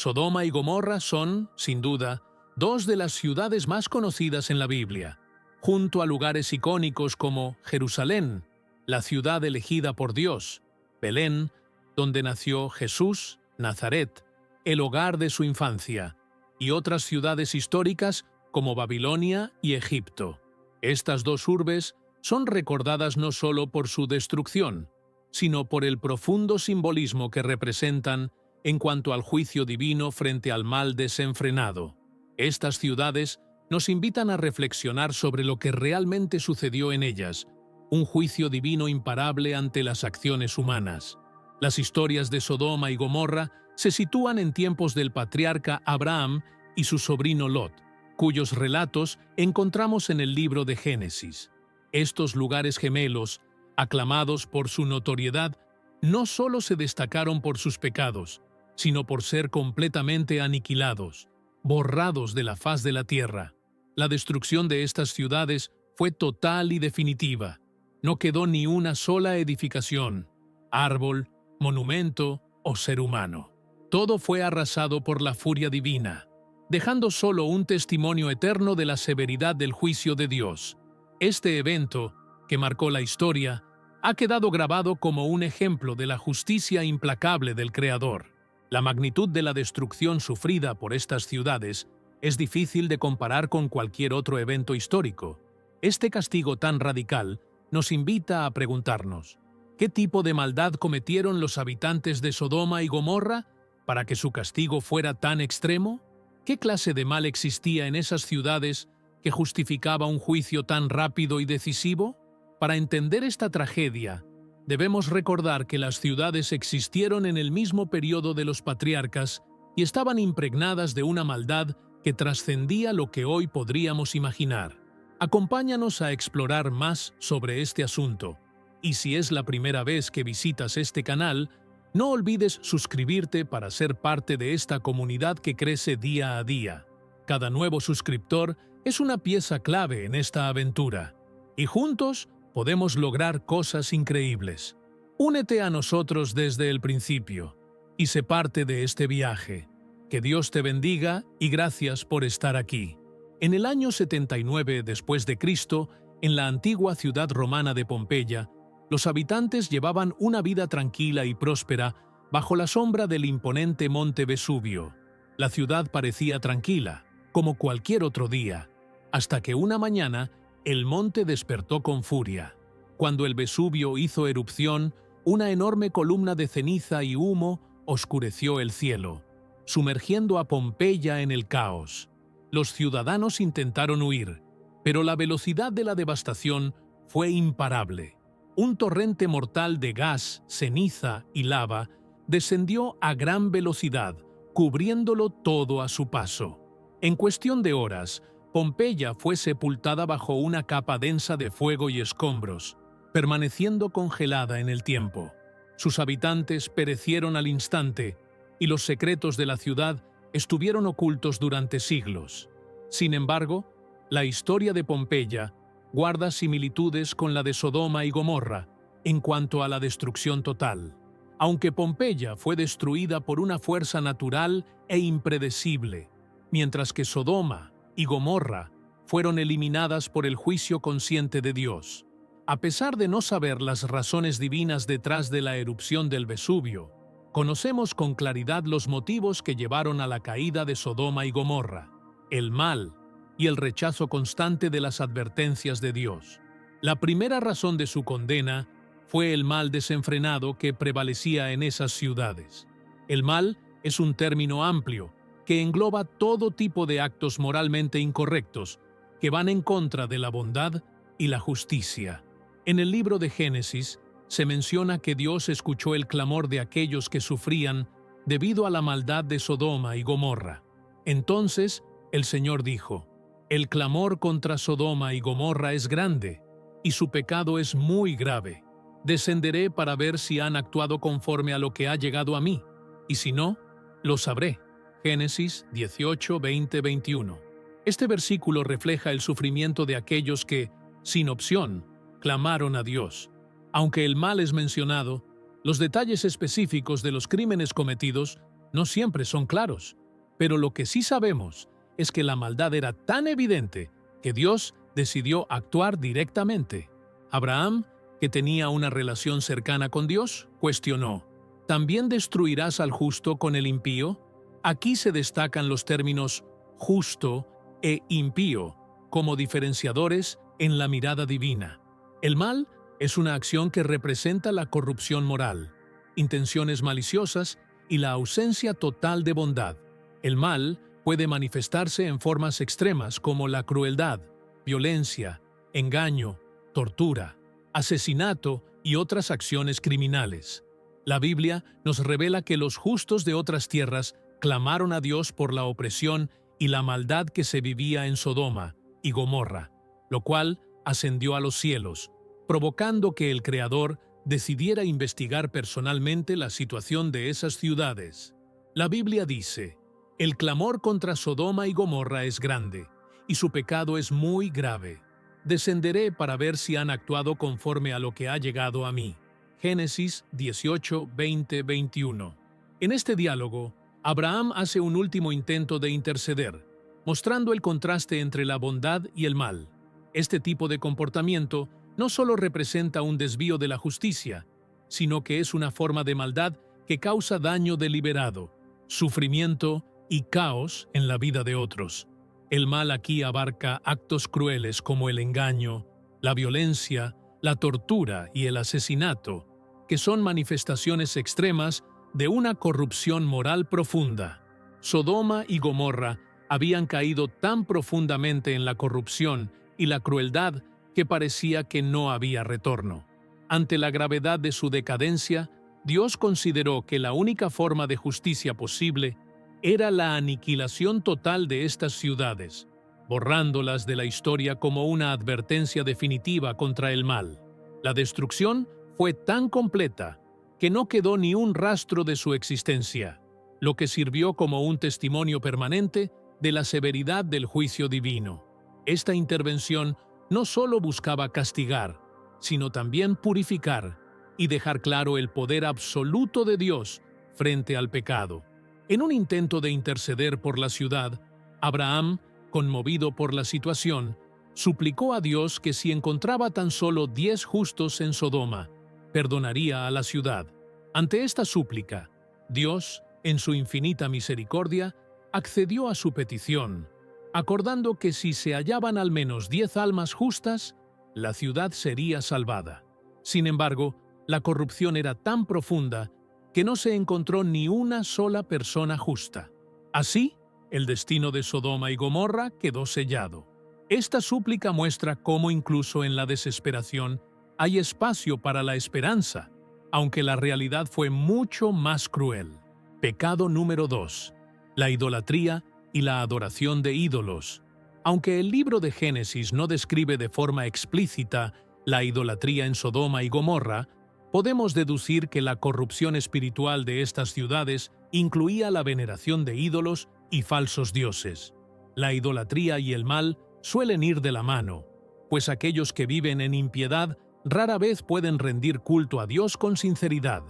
Sodoma y Gomorra son, sin duda, dos de las ciudades más conocidas en la Biblia, junto a lugares icónicos como Jerusalén, la ciudad elegida por Dios, Belén, donde nació Jesús, Nazaret, el hogar de su infancia, y otras ciudades históricas como Babilonia y Egipto. Estas dos urbes son recordadas no solo por su destrucción, sino por el profundo simbolismo que representan en cuanto al juicio divino frente al mal desenfrenado. Estas ciudades nos invitan a reflexionar sobre lo que realmente sucedió en ellas, un juicio divino imparable ante las acciones humanas. Las historias de Sodoma y Gomorra se sitúan en tiempos del patriarca Abraham y su sobrino Lot, cuyos relatos encontramos en el libro de Génesis. Estos lugares gemelos, aclamados por su notoriedad, no solo se destacaron por sus pecados, sino por ser completamente aniquilados, borrados de la faz de la tierra. La destrucción de estas ciudades fue total y definitiva. No quedó ni una sola edificación, árbol, monumento o ser humano. Todo fue arrasado por la furia divina, dejando solo un testimonio eterno de la severidad del juicio de Dios. Este evento, que marcó la historia, ha quedado grabado como un ejemplo de la justicia implacable del Creador. La magnitud de la destrucción sufrida por estas ciudades es difícil de comparar con cualquier otro evento histórico. Este castigo tan radical nos invita a preguntarnos, ¿qué tipo de maldad cometieron los habitantes de Sodoma y Gomorra para que su castigo fuera tan extremo? ¿Qué clase de mal existía en esas ciudades que justificaba un juicio tan rápido y decisivo? Para entender esta tragedia, debemos recordar que las ciudades existieron en el mismo periodo de los patriarcas y estaban impregnadas de una maldad que trascendía lo que hoy podríamos imaginar. Acompáñanos a explorar más sobre este asunto. Y si es la primera vez que visitas este canal, no olvides suscribirte para ser parte de esta comunidad que crece día a día. Cada nuevo suscriptor es una pieza clave en esta aventura, y juntos podemos lograr cosas increíbles. Únete a nosotros desde el principio y sé parte de este viaje. Que Dios te bendiga y gracias por estar aquí. En el año 79 después de Cristo, en la antigua ciudad romana de Pompeya, los habitantes llevaban una vida tranquila y próspera bajo la sombra del imponente monte Vesubio. La ciudad parecía tranquila, como cualquier otro día, hasta que una mañana el monte despertó con furia. Cuando el Vesubio hizo erupción, una enorme columna de ceniza y humo oscureció el cielo, sumergiendo a Pompeya en el caos. Los ciudadanos intentaron huir, pero la velocidad de la devastación fue imparable. Un torrente mortal de gas, ceniza y lava descendió a gran velocidad, cubriéndolo todo a su paso. En cuestión de horas, Pompeya fue sepultada bajo una capa densa de fuego y escombros, permaneciendo congelada en el tiempo. Sus habitantes perecieron al instante, y los secretos de la ciudad estuvieron ocultos durante siglos. Sin embargo, la historia de Pompeya guarda similitudes con la de Sodoma y Gomorra en cuanto a la destrucción total. Aunque Pompeya fue destruida por una fuerza natural e impredecible, mientras que Sodoma y Gomorra fueron eliminadas por el juicio consciente de Dios. A pesar de no saber las razones divinas detrás de la erupción del Vesubio, conocemos con claridad los motivos que llevaron a la caída de Sodoma y Gomorra: el mal y el rechazo constante de las advertencias de Dios. La primera razón de su condena fue el mal desenfrenado que prevalecía en esas ciudades. El mal es un término amplio que engloba todo tipo de actos moralmente incorrectos que van en contra de la bondad y la justicia. En el libro de Génesis se menciona que Dios escuchó el clamor de aquellos que sufrían debido a la maldad de Sodoma y Gomorra. Entonces el Señor dijo: «El clamor contra Sodoma y Gomorra es grande, y su pecado es muy grave. Descenderé para ver si han actuado conforme a lo que ha llegado a mí, y si no, lo sabré». Génesis 18, 20, 21. Este versículo refleja el sufrimiento de aquellos que, sin opción, clamaron a Dios. Aunque el mal es mencionado, los detalles específicos de los crímenes cometidos no siempre son claros, pero lo que sí sabemos es que la maldad era tan evidente que Dios decidió actuar directamente. Abraham, que tenía una relación cercana con Dios, cuestionó: ¿también destruirás al justo con el impío? Aquí se destacan los términos justo e impío como diferenciadores en la mirada divina. El mal es una acción que representa la corrupción moral, intenciones maliciosas y la ausencia total de bondad. El mal puede manifestarse en formas extremas como la crueldad, violencia, engaño, tortura, asesinato y otras acciones criminales. La Biblia nos revela que los justos de otras tierras clamaron a Dios por la opresión y la maldad que se vivía en Sodoma y Gomorra, lo cual ascendió a los cielos, provocando que el Creador decidiera investigar personalmente la situación de esas ciudades. La Biblia dice: el clamor contra Sodoma y Gomorra es grande, y su pecado es muy grave. Descenderé para ver si han actuado conforme a lo que ha llegado a mí. Génesis 18, 20, 21. En este diálogo, Abraham hace un último intento de interceder, mostrando el contraste entre la bondad y el mal. Este tipo de comportamiento no solo representa un desvío de la justicia, sino que es una forma de maldad que causa daño deliberado, sufrimiento y caos en la vida de otros. El mal aquí abarca actos crueles como el engaño, la violencia, la tortura y el asesinato, que son manifestaciones extremas de una corrupción moral profunda. Sodoma y Gomorra habían caído tan profundamente en la corrupción y la crueldad que parecía que no había retorno. Ante la gravedad de su decadencia, Dios consideró que la única forma de justicia posible era la aniquilación total de estas ciudades, borrándolas de la historia como una advertencia definitiva contra el mal. La destrucción fue tan completa que no quedó ni un rastro de su existencia, lo que sirvió como un testimonio permanente de la severidad del juicio divino. Esta intervención no solo buscaba castigar, sino también purificar y dejar claro el poder absoluto de Dios frente al pecado. En un intento de interceder por la ciudad, Abraham, conmovido por la situación, suplicó a Dios que si encontraba tan solo 10 justos en Sodoma, perdonaría a la ciudad. Ante esta súplica, Dios, en su infinita misericordia, accedió a su petición, acordando que si se hallaban al menos 10 almas justas, la ciudad sería salvada. Sin embargo, la corrupción era tan profunda que no se encontró ni una sola persona justa. Así, el destino de Sodoma y Gomorra quedó sellado. Esta súplica muestra cómo incluso en la desesperación hay espacio para la esperanza, aunque la realidad fue mucho más cruel. Pecado número 2. La idolatría y la adoración de ídolos. Aunque el libro de Génesis no describe de forma explícita la idolatría en Sodoma y Gomorra, podemos deducir que la corrupción espiritual de estas ciudades incluía la veneración de ídolos y falsos dioses. La idolatría y el mal suelen ir de la mano, pues aquellos que viven en impiedad rara vez pueden rendir culto a Dios con sinceridad.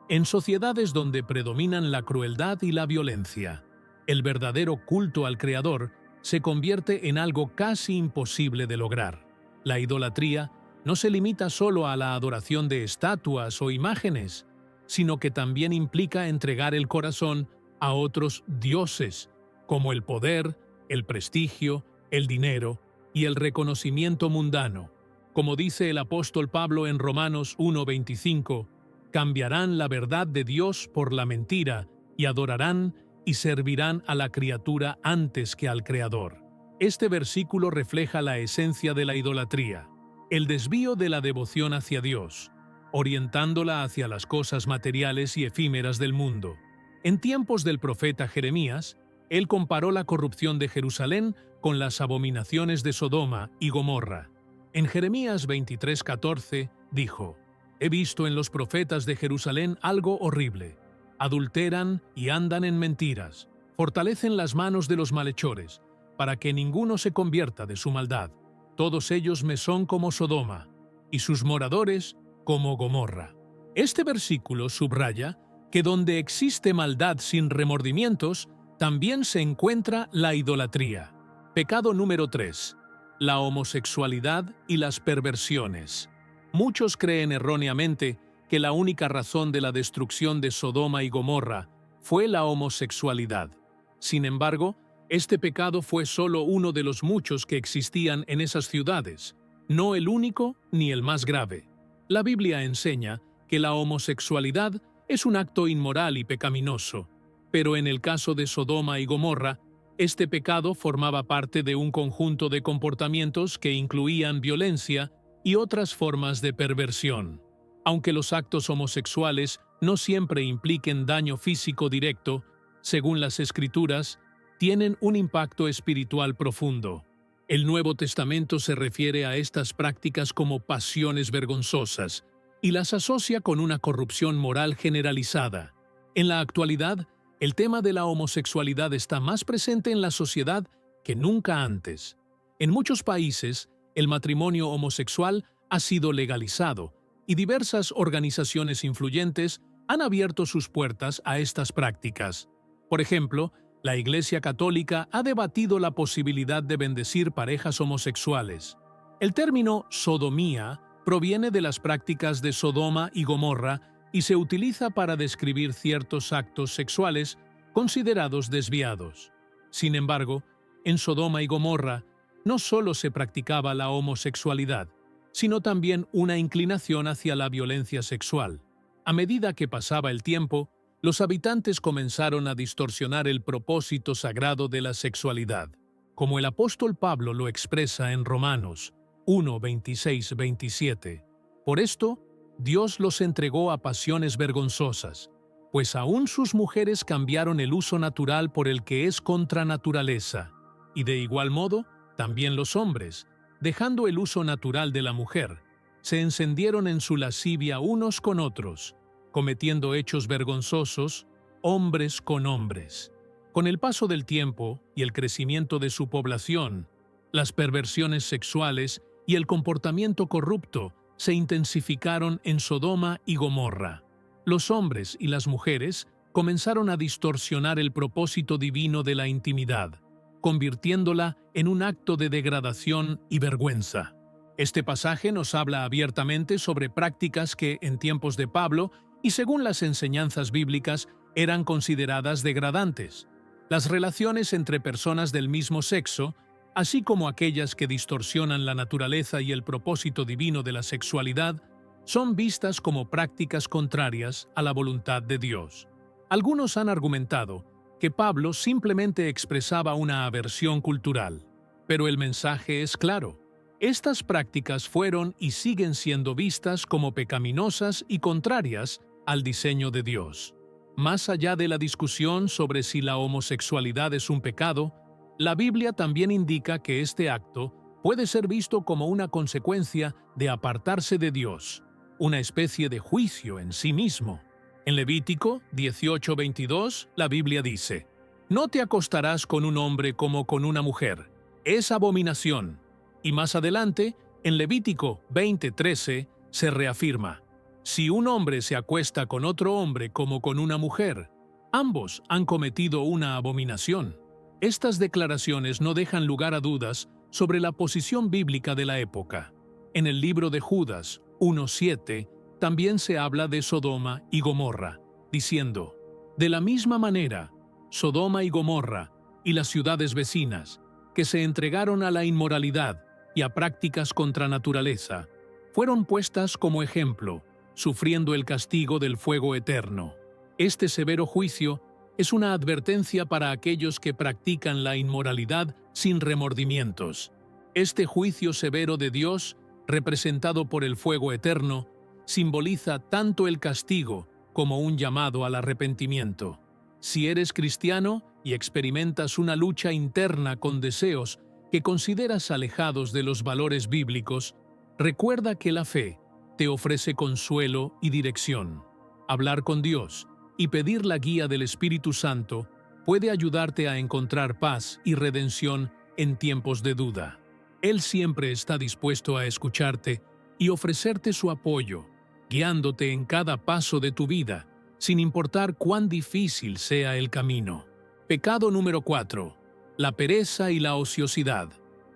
En sociedades donde predominan la crueldad y la violencia, el verdadero culto al Creador se convierte en algo casi imposible de lograr. La idolatría no se limita solo a la adoración de estatuas o imágenes, sino que también implica entregar el corazón a otros dioses, como el poder, el prestigio, el dinero y el reconocimiento mundano. Como dice el apóstol Pablo en Romanos 1:25, cambiarán la verdad de Dios por la mentira y adorarán y servirán a la criatura antes que al Creador. Este versículo refleja la esencia de la idolatría, el desvío de la devoción hacia Dios, orientándola hacia las cosas materiales y efímeras del mundo. En tiempos del profeta Jeremías, él comparó la corrupción de Jerusalén con las abominaciones de Sodoma y Gomorra. En Jeremías 23:14 dijo: «He visto en los profetas de Jerusalén algo horrible. Adulteran y andan en mentiras, fortalecen las manos de los malhechores, para que ninguno se convierta de su maldad. Todos ellos me son como Sodoma, y sus moradores como Gomorra». Este versículo subraya que donde existe maldad sin remordimientos, también se encuentra la idolatría. Pecado número 3. La homosexualidad y las perversiones. Muchos creen erróneamente que la única razón de la destrucción de Sodoma y Gomorra fue la homosexualidad. Sin embargo, este pecado fue solo uno de los muchos que existían en esas ciudades, no el único ni el más grave. La Biblia enseña que la homosexualidad es un acto inmoral y pecaminoso, pero en el caso de Sodoma y Gomorra, este pecado formaba parte de un conjunto de comportamientos que incluían violencia y otras formas de perversión. Aunque los actos homosexuales no siempre impliquen daño físico directo, según las Escrituras, tienen un impacto espiritual profundo. El Nuevo Testamento se refiere a estas prácticas como pasiones vergonzosas y las asocia con una corrupción moral generalizada. En la actualidad, el tema de la homosexualidad está más presente en la sociedad que nunca antes. En muchos países, el matrimonio homosexual ha sido legalizado y diversas organizaciones influyentes han abierto sus puertas a estas prácticas. Por ejemplo, la Iglesia Católica ha debatido la posibilidad de bendecir parejas homosexuales. El término sodomía proviene de las prácticas de Sodoma y Gomorra y se utiliza para describir ciertos actos sexuales considerados desviados. Sin embargo, en Sodoma y Gomorra no solo se practicaba la homosexualidad, sino también una inclinación hacia la violencia sexual. A medida que pasaba el tiempo, los habitantes comenzaron a distorsionar el propósito sagrado de la sexualidad, como el apóstol Pablo lo expresa en Romanos 1, 26-27. Por esto, Dios los entregó a pasiones vergonzosas, pues aún sus mujeres cambiaron el uso natural por el que es contra naturaleza, y de igual modo, también los hombres, dejando el uso natural de la mujer, se encendieron en su lascivia unos con otros, cometiendo hechos vergonzosos, hombres con hombres. Con el paso del tiempo y el crecimiento de su población, las perversiones sexuales y el comportamiento corrupto se intensificaron en Sodoma y Gomorra. Los hombres y las mujeres comenzaron a distorsionar el propósito divino de la intimidad, convirtiéndola en un acto de degradación y vergüenza. Este pasaje nos habla abiertamente sobre prácticas que, en tiempos de Pablo, y según las enseñanzas bíblicas, eran consideradas degradantes. Las relaciones entre personas del mismo sexo, así como aquellas que distorsionan la naturaleza y el propósito divino de la sexualidad, son vistas como prácticas contrarias a la voluntad de Dios. Algunos han argumentado que Pablo simplemente expresaba una aversión cultural, pero el mensaje es claro. Estas prácticas fueron y siguen siendo vistas como pecaminosas y contrarias al diseño de Dios. Más allá de la discusión sobre si la homosexualidad es un pecado, la Biblia también indica que este acto puede ser visto como una consecuencia de apartarse de Dios, una especie de juicio en sí mismo. En Levítico 18:22, la Biblia dice: «No te acostarás con un hombre como con una mujer, es abominación». Y más adelante, en Levítico 20:13, se reafirma: «Si un hombre se acuesta con otro hombre como con una mujer, ambos han cometido una abominación». Estas declaraciones no dejan lugar a dudas sobre la posición bíblica de la época. En el libro de Judas 1:7 también se habla de Sodoma y Gomorra, diciendo: «De la misma manera, Sodoma y Gomorra y las ciudades vecinas, que se entregaron a la inmoralidad y a prácticas contra naturaleza, fueron puestas como ejemplo, sufriendo el castigo del fuego eterno». Este severo juicio es una advertencia para aquellos que practican la inmoralidad sin remordimientos. Este juicio severo de Dios, representado por el fuego eterno, simboliza tanto el castigo como un llamado al arrepentimiento. Si eres cristiano y experimentas una lucha interna con deseos que consideras alejados de los valores bíblicos, recuerda que la fe te ofrece consuelo y dirección. Hablar con Dios y pedir la guía del Espíritu Santo puede ayudarte a encontrar paz y redención en tiempos de duda. Él siempre está dispuesto a escucharte y ofrecerte su apoyo, guiándote en cada paso de tu vida, sin importar cuán difícil sea el camino. Pecado número 4. La pereza y la ociosidad.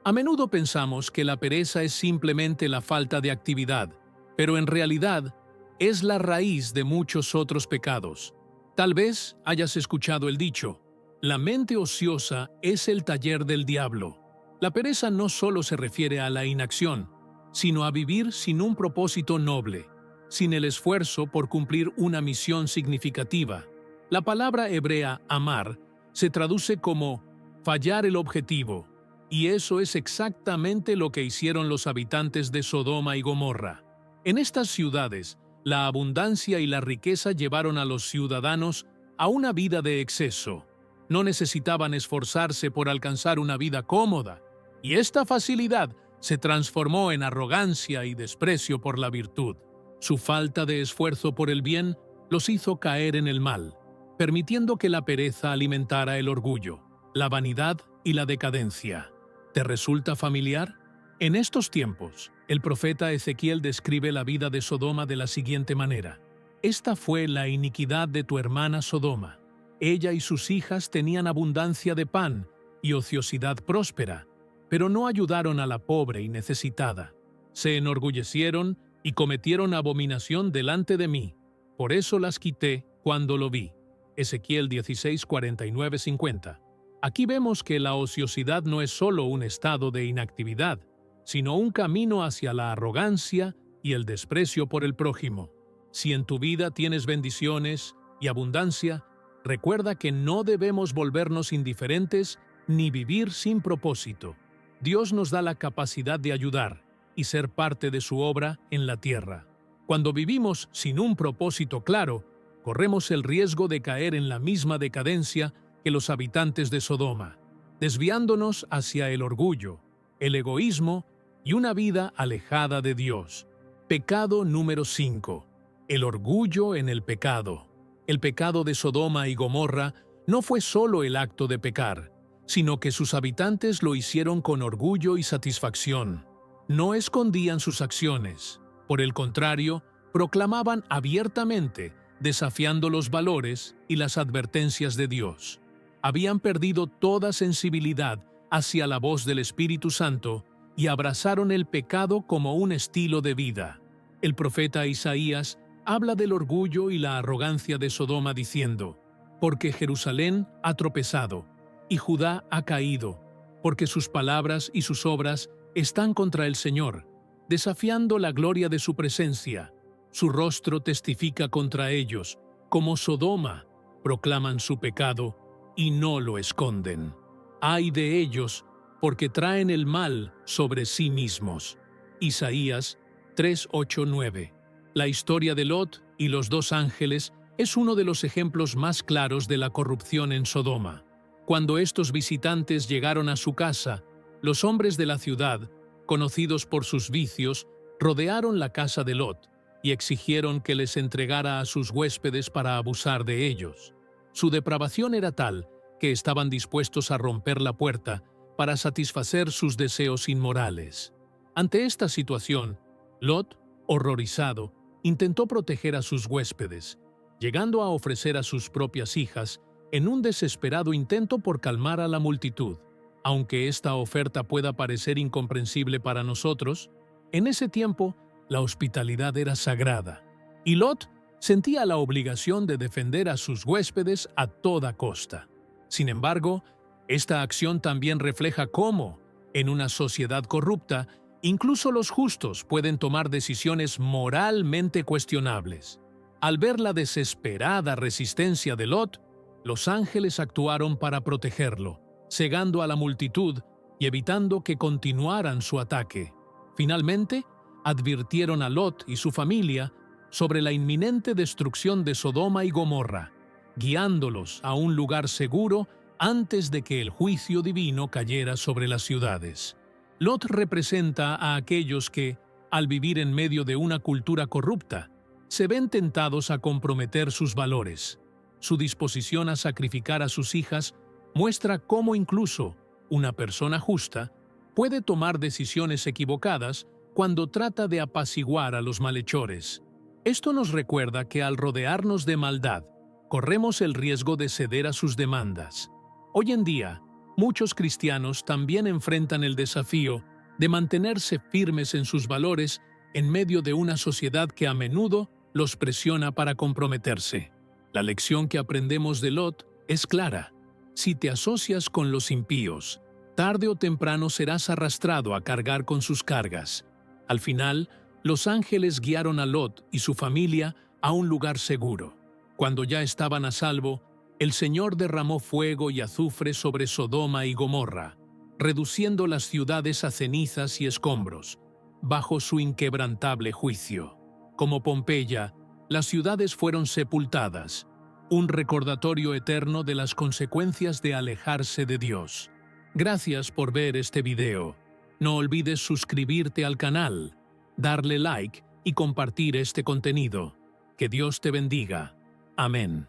A menudo pensamos que la pereza es simplemente la falta de actividad, pero en realidad es la raíz de muchos otros pecados. Tal vez hayas escuchado el dicho: la mente ociosa es el taller del diablo. La pereza no solo se refiere a la inacción, sino a vivir sin un propósito noble, sin el esfuerzo por cumplir una misión significativa. La palabra hebrea amar se traduce como fallar el objetivo, y eso es exactamente lo que hicieron los habitantes de Sodoma y Gomorra. En estas ciudades, la abundancia y la riqueza llevaron a los ciudadanos a una vida de exceso. No necesitaban esforzarse por alcanzar una vida cómoda, y esta facilidad se transformó en arrogancia y desprecio por la virtud. Su falta de esfuerzo por el bien los hizo caer en el mal, permitiendo que la pereza alimentara el orgullo, la vanidad y la decadencia. ¿Te resulta familiar? En estos tiempos, el profeta Ezequiel describe la vida de Sodoma de la siguiente manera: Esta fue la iniquidad de tu hermana Sodoma. Ella y sus hijas tenían abundancia de pan y ociosidad próspera, pero no ayudaron a la pobre y necesitada. Se enorgullecieron y cometieron abominación delante de mí. Por eso las quité cuando lo vi. Ezequiel 16, 49, 50. Aquí vemos que la ociosidad no es solo un estado de inactividad, sino un camino hacia la arrogancia y el desprecio por el prójimo. Si en tu vida tienes bendiciones y abundancia, recuerda que no debemos volvernos indiferentes ni vivir sin propósito. Dios nos da la capacidad de ayudar y ser parte de su obra en la tierra. Cuando vivimos sin un propósito claro, corremos el riesgo de caer en la misma decadencia que los habitantes de Sodoma, desviándonos hacia el orgullo, el egoísmo y una vida alejada de Dios. Pecado número 5. El orgullo en el pecado. El pecado de Sodoma y Gomorra no fue solo el acto de pecar, sino que sus habitantes lo hicieron con orgullo y satisfacción. No escondían sus acciones. Por el contrario, proclamaban abiertamente, desafiando los valores y las advertencias de Dios. Habían perdido toda sensibilidad hacia la voz del Espíritu Santo y abrazaron el pecado como un estilo de vida. El profeta Isaías habla del orgullo y la arrogancia de Sodoma diciendo: porque Jerusalén ha tropezado y Judá ha caído, porque sus palabras y sus obras están contra el Señor, desafiando la gloria de su presencia. Su rostro testifica contra ellos, como Sodoma, proclaman su pecado y no lo esconden. Ay de ellos, porque traen el mal sobre sí mismos. Isaías 3, 8, 9. La historia de Lot y los dos ángeles es uno de los ejemplos más claros de la corrupción en Sodoma. Cuando estos visitantes llegaron a su casa, los hombres de la ciudad, conocidos por sus vicios, rodearon la casa de Lot y exigieron que les entregara a sus huéspedes para abusar de ellos. Su depravación era tal que estaban dispuestos a romper la puerta para satisfacer sus deseos inmorales. Ante esta situación, Lot, horrorizado, intentó proteger a sus huéspedes, llegando a ofrecer a sus propias hijas en un desesperado intento por calmar a la multitud. Aunque esta oferta pueda parecer incomprensible para nosotros, en ese tiempo la hospitalidad era sagrada, y Lot sentía la obligación de defender a sus huéspedes a toda costa. Sin embargo, esta acción también refleja cómo, en una sociedad corrupta, incluso los justos pueden tomar decisiones moralmente cuestionables. Al ver la desesperada resistencia de Lot, los ángeles actuaron para protegerlo, cegando a la multitud y evitando que continuaran su ataque. Finalmente, advirtieron a Lot y su familia sobre la inminente destrucción de Sodoma y Gomorra, guiándolos a un lugar seguro antes de que el juicio divino cayera sobre las ciudades. Lot representa a aquellos que, al vivir en medio de una cultura corrupta, se ven tentados a comprometer sus valores. Su disposición a sacrificar a sus hijas muestra cómo incluso una persona justa puede tomar decisiones equivocadas cuando trata de apaciguar a los malhechores. Esto nos recuerda que al rodearnos de maldad, corremos el riesgo de ceder a sus demandas. Hoy en día, muchos cristianos también enfrentan el desafío de mantenerse firmes en sus valores en medio de una sociedad que a menudo los presiona para comprometerse. La lección que aprendemos de Lot es clara. Si te asocias con los impíos, tarde o temprano serás arrastrado a cargar con sus cargas. Al final, los ángeles guiaron a Lot y su familia a un lugar seguro. Cuando ya estaban a salvo, el Señor derramó fuego y azufre sobre Sodoma y Gomorra, reduciendo las ciudades a cenizas y escombros, bajo su inquebrantable juicio. Como Pompeya, las ciudades fueron sepultadas, un recordatorio eterno de las consecuencias de alejarse de Dios. Gracias por ver este video. No olvides suscribirte al canal, darle like y compartir este contenido. Que Dios te bendiga. Amén.